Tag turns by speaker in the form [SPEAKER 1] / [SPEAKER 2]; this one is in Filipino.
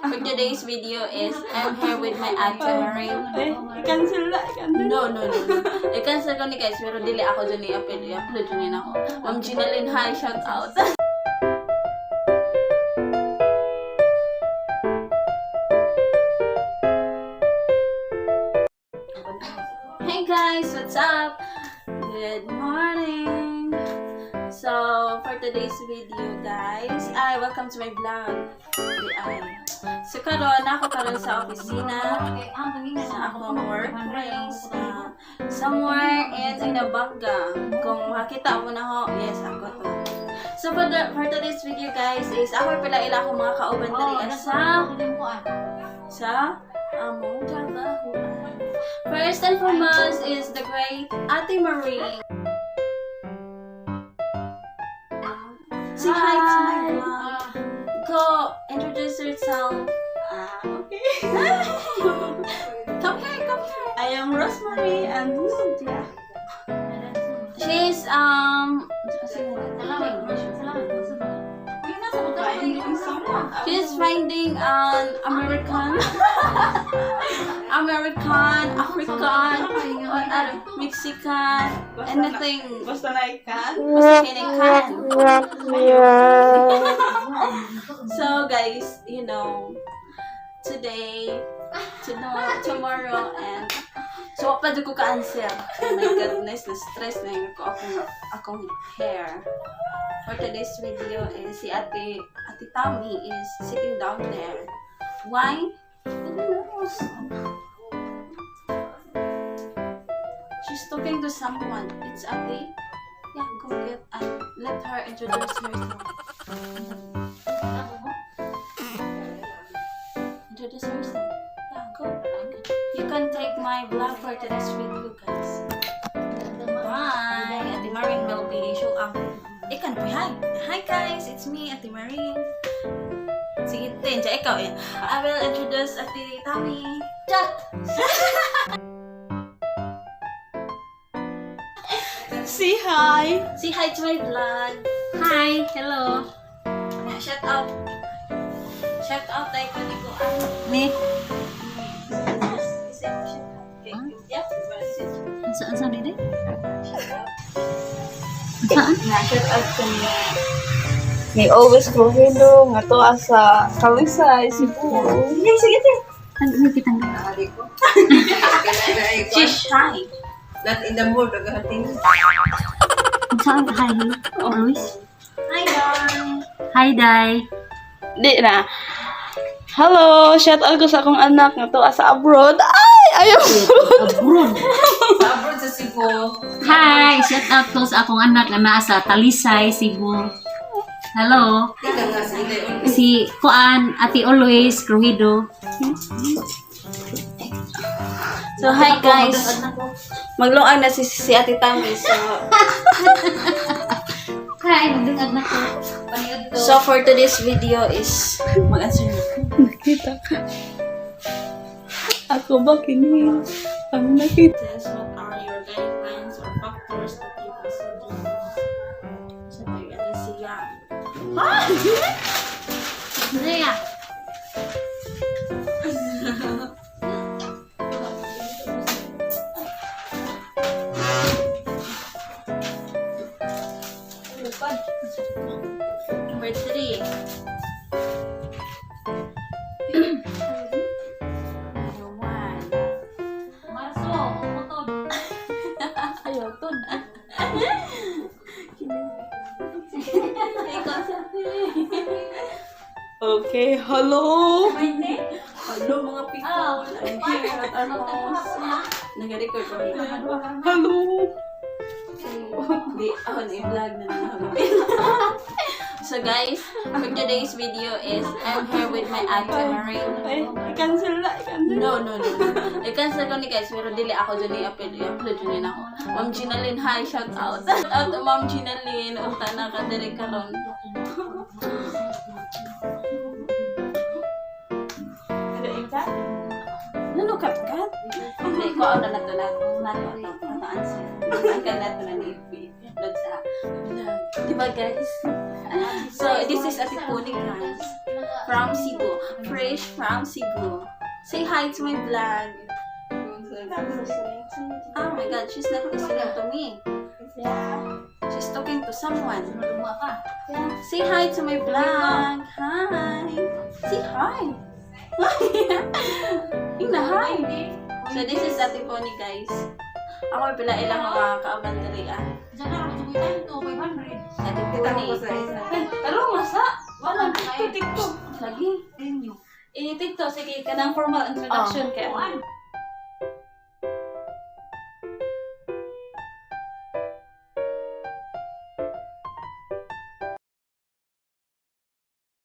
[SPEAKER 1] for today's video is I'm here with my ate Marine.
[SPEAKER 2] I-cancel na, i-cancel.
[SPEAKER 1] No. I-cancel ko ni guys, pero dili ako dyan i-upload dyan ako. Ma'am Ginalyn, hi, shout out. Hey guys, what's up? Good morning. So, for today's video guys, welcome to my vlog. So, karon ako sa opisina, sa akong workplace, somewhere in Inabanga. Kung makita mo na ho, yes, ako to. So, for today's video guys, is ako pala akong mga kauban dali sa among trabahoan. First and foremost is the great Ate Marie. Say hi to my vlog. Go introduce yourself.
[SPEAKER 2] Okay.
[SPEAKER 1] Come here.
[SPEAKER 2] I am Rosemary and Cynthia.
[SPEAKER 1] She's she's finding an American, African, Mexican, anything.
[SPEAKER 2] Basta na ikan.
[SPEAKER 1] So guys, you know, today, tomorrow, and so pa ko ka-answer. Oh my goodness, na-stress na yung akong hair. For today's video is si Ate Tammy is sitting down there. Why? I don't know. She's talking to someone. It's Ate. Yeah, go get and let her introduce herself. Introduce herself. Yeah, go. You can take my vlog for today's video, guys. Bye. Ate Maring will be show up. Ikan po, hi. Hi guys, it's me, Ate Maring. Sige, Tenja, ikaw eh. I will introduce Ate Tammy. Chat!
[SPEAKER 2] Say hi.
[SPEAKER 1] Say hi to my vlog.
[SPEAKER 3] Hi, hello.
[SPEAKER 1] Yeah, shout out. Shout out tayo ko ni ko.
[SPEAKER 3] Ni,
[SPEAKER 1] Yeah,
[SPEAKER 3] saan dito?
[SPEAKER 1] saan?
[SPEAKER 2] Shout out to me. May always go hello nga to asa Kalisay, Cebu. Sige.
[SPEAKER 3] Ano kita nga?
[SPEAKER 1] She's shy.
[SPEAKER 2] Not in the mood, naghating.
[SPEAKER 3] Saan? Hi, always.
[SPEAKER 1] Hi, guys.
[SPEAKER 3] Hi, Day.
[SPEAKER 2] Di na. Hello, shout out ko sa akong anak nga to asa abroad. Ayaw.
[SPEAKER 3] Abroad.
[SPEAKER 2] Abroad sa Cebu.
[SPEAKER 3] Hi, shout out ko sa akong anak na nasa Talisay, Cebu. Hello. Si Kuan, Ate Always, Cruido.
[SPEAKER 1] So, hi guys. Magluang na si Ate Tammy.
[SPEAKER 3] Hi, magdungag na ko.
[SPEAKER 1] So, for today's video is mag-answer na.
[SPEAKER 2] Nakita ka. Ako ba kini? Ang nakita.
[SPEAKER 1] What are your guidelines or factors that you consider sa pag-anesthesia?
[SPEAKER 3] Naya.
[SPEAKER 1] Number 3. Number 1.
[SPEAKER 3] Marso, utod.
[SPEAKER 2] Ayaw to. Okay, hello.
[SPEAKER 1] Hello mga people. I'm here at our house. Nag-record ko na.
[SPEAKER 2] Hello.
[SPEAKER 1] Hindi, ako na i-vlog na namin. So guys, for today's video is I'm here with my ate Marine.
[SPEAKER 2] I-cancel na, i-cancel.
[SPEAKER 1] No. I-cancel ko ni guys, pero dili ako dyan i-upload dyan ako. Ma'am Ginalyn, hi, shout out. Shout out to Ma'am Ginalyn. Unta na ka diri karon. Nanukat ka? Hindi ko ako na answer. Ang kalat na ni-upload sa vlog. Diba guys? So, this is Ate Puni guys. From Cebu. Fresh from Cebu. Say hi to my vlog. Oh my god, she's not listening to me. She's talking to someone. Say hi to my vlog. Hi. Say hi. Ina, hi. So this is Ate Pony, guys. Ako pila ilang mga kauban diri ah. Ate Pony. Pero masa wala TikTok lagi. TikTok sige kanang formal introduction kay